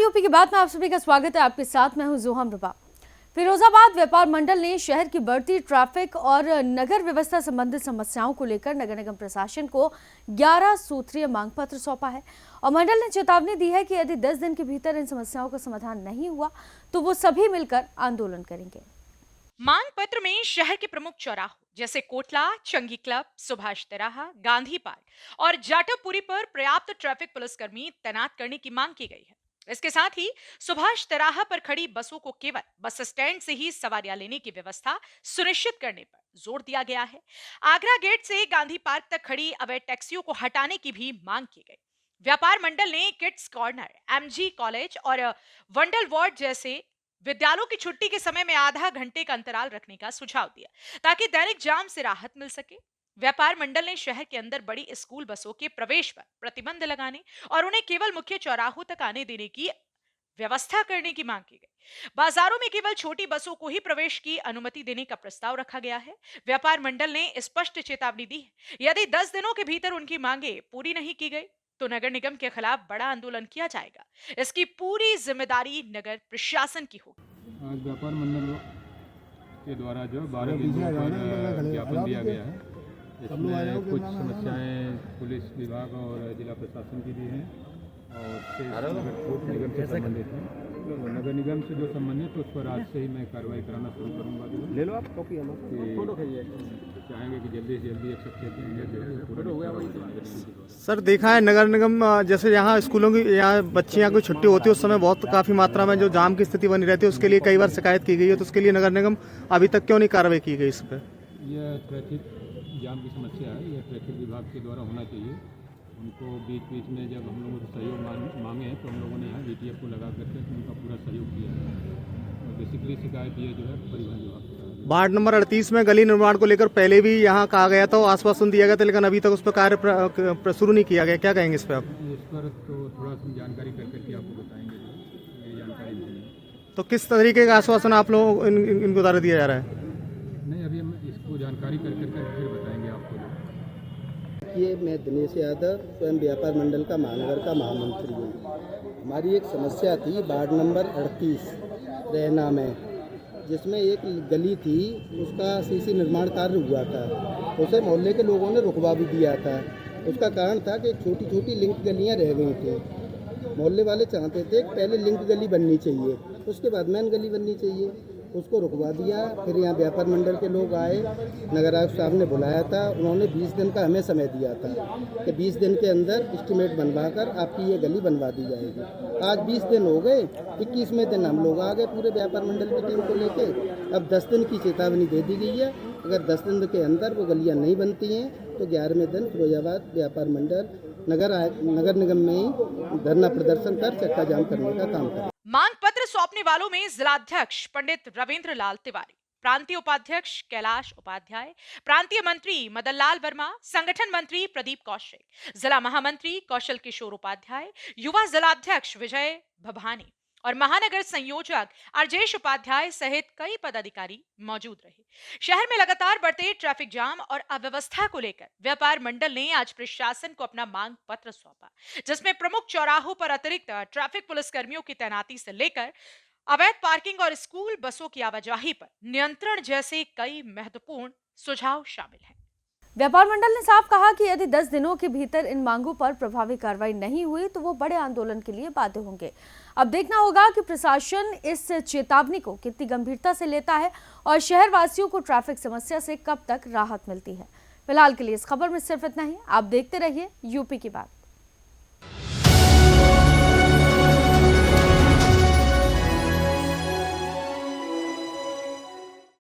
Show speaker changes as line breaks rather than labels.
UP की बात में आप सभी का स्वागत है। आपके साथ मैं हूं जोहम रुबा। फिरोजाबाद व्यापार मंडल ने शहर की बढ़ती ट्रैफिक और नगर व्यवस्था संबंधित समस्याओं को लेकर नगर निगम प्रशासन को 11 सूत्रीय मांग पत्र सौंपा है और मंडल ने चेतावनी दी है कि यदि 10 दिन के भीतर इन समस्याओं का समाधान नहीं हुआ तो वो सभी मिलकर आंदोलन करेंगे।
मांग पत्र में शहर के प्रमुख चौराहों जैसे कोटला, चंगी क्लब, सुभाष तिराहा, गांधी पार्क और जाटवपुरी पर पर्याप्त ट्रैफिक पुलिसकर्मी तैनात करने की मांग की गई है। इसके साथ ही सुभाष तिराहा पर खड़ी बसों को केवल बस स्टैंड से ही सवारियां लेने की व्यवस्था सुनिश्चित करने पर जोर दिया गया है। आगरा गेट से गांधी पार्क तक खड़ी अवैध टैक्सियों को हटाने की भी मांग की गई। व्यापार मंडल ने किड्स कॉर्नर, एमजी कॉलेज और वंडल वार्ड जैसे विद्यालयों की छुट्टी के समय में आधा घंटे का अंतराल रखने का सुझाव दिया ताकि दैनिक जाम से राहत मिल सके। व्यापार मंडल ने शहर के अंदर बड़ी स्कूल बसों के प्रवेश पर प्रतिबंध लगाने और उन्हें केवल मुख्य चौराहों तक आने देने की व्यवस्था करने की मांग की गई। बाजारों में केवल छोटी बसों को ही प्रवेश की अनुमति देने का प्रस्ताव रखा गया है। व्यापार मंडल ने स्पष्ट चेतावनी दी है, यदि 10 दिनों के भीतर उनकी मांगे पूरी नहीं की गई तो नगर निगम के खिलाफ बड़ा आंदोलन किया जाएगा। इसकी पूरी जिम्मेदारी नगर प्रशासन की होगी।
आज व्यापार मंडल के द्वारा जो 12 बिंदुओं पर ज्ञापन दिया गया है, इसमें कुछ समस्याएं पुलिस विभाग और जिला प्रशासन की भी हैं और नगर निगम से संबंधित हैं। तो नगर निगम से जो संबंधित उस पर आज से ही मैं कार्रवाई कराना शुरू करूँगा। ले लो आप कॉपी, चाहेंगे कि जल्दी से जल्दी एक
सर देखा है नगर निगम जैसे यहाँ स्कूलों की यहाँ बच्चियाँ की छुट्टी होती है उस समय बहुत काफ़ी मात्रा में जो जाम की स्थिति बनी रहती है, उसके लिए कई बार शिकायत की गई है, तो उसके लिए नगर निगम अभी तक क्यों नहीं कार्रवाई की गई इस पर?
यह ट्रैफिक जाम की समस्या है, यह ट्रैफिक विभाग के द्वारा होना चाहिए। उनको बीच बीच में जब हम लोगों से सहयोग मांगे हैं तो हम लोगों ने यहाँ DTF को लगा करके उनका पूरा सहयोग किया है और बेसिकली शिकायत ये जो है परिवहन विभाग।
वार्ड नंबर 38 में गली निर्माण को लेकर पहले भी यहाँ कहा गया था, आश्वासन दिया गया था, लेकिन अभी तक उस पर कार्य शुरू नहीं किया गया। क्या कहेंगे इस पर आप?
इस पर तो थोड़ा सी जानकारी करके आपको बताएंगे, ये जानकारी नहीं।
तो किस तरीके का आश्वासन आप लोगों इनको द्वारा दिया जा रहा है?
नहीं, अभी हम इसको जानकारी करके फिर बताएंगे आपको।
ये मैं दिनेश यादव स्वयं व्यापार मंडल का महानगर का महामंत्री हूँ। हमारी एक समस्या थी वार्ड नंबर 38 रैना में, जिसमें एक गली थी, उसका सीसी निर्माण कार्य हुआ था, उसे मोहल्ले के लोगों ने रुकवा भी दिया था। उसका कारण था कि छोटी छोटी लिंक गलियाँ रह गई थी। मोहल्ले वाले चाहते थे कि पहले लिंक गली बननी चाहिए, उसके बाद मेन गली बननी चाहिए, उसको रुकवा दिया। फिर यहाँ व्यापार मंडल के लोग आए, नगर आयुक्त साहब ने बुलाया था, उन्होंने 20 दिन का हमें समय दिया था कि 20 दिन के अंदर एस्टीमेट बनवाकर आपकी ये गली बनवा दी जाएगी। आज 20 दिन हो गए, 21वें दिन हम लोग आ गए पूरे व्यापार मंडल की टीम को लेके। अब 10 दिन की चेतावनी दे दी गई है, अगर 10 दिन के अंदर वो गलियाँ नहीं बनती हैं तो 11वें दिन फिरोजाबाद व्यापार मंडल नगर निगम में ही धरना प्रदर्शन कर चक्का जाम करने का काम करें।
मांग पत्र सौंपने वालों में जिलाध्यक्ष पंडित रविंद्र लाल तिवारी, प्रांतीय उपाध्यक्ष कैलाश उपाध्याय, प्रांतीय मंत्री मदन लाल वर्मा, संगठन मंत्री प्रदीप कौशिक, जिला महामंत्री कौशल किशोर उपाध्याय, युवा जिलाध्यक्ष विजय भभानी और महानगर संयोजक अर्जेश उपाध्याय सहित कई पदाधिकारी मौजूद रहे। शहर में लगातार बढ़ते ट्रैफिक जाम और अव्यवस्था को लेकर व्यापार मंडल ने आज प्रशासन को अपना मांग पत्र सौंपा, जिसमें प्रमुख चौराहों पर अतिरिक्त ट्रैफिक पुलिसकर्मियों की तैनाती से लेकर अवैध पार्किंग और स्कूल बसों की आवाजाही पर नियंत्रण जैसे कई महत्वपूर्ण सुझाव शामिल हैं।
व्यापार मंडल ने साफ कहा कि यदि 10 दिनों के भीतर इन मांगों पर प्रभावी कार्रवाई नहीं हुई तो वो बड़े आंदोलन के लिए बाध्य होंगे। अब देखना होगा कि प्रशासन इस चेतावनी को कितनी गंभीरता से लेता है और शहर वासियों को ट्रैफिक समस्या से कब तक राहत मिलती है। फिलहाल के लिए इस खबर में सिर्फ इतना ही। आप देखते रहिए यूपी की बात।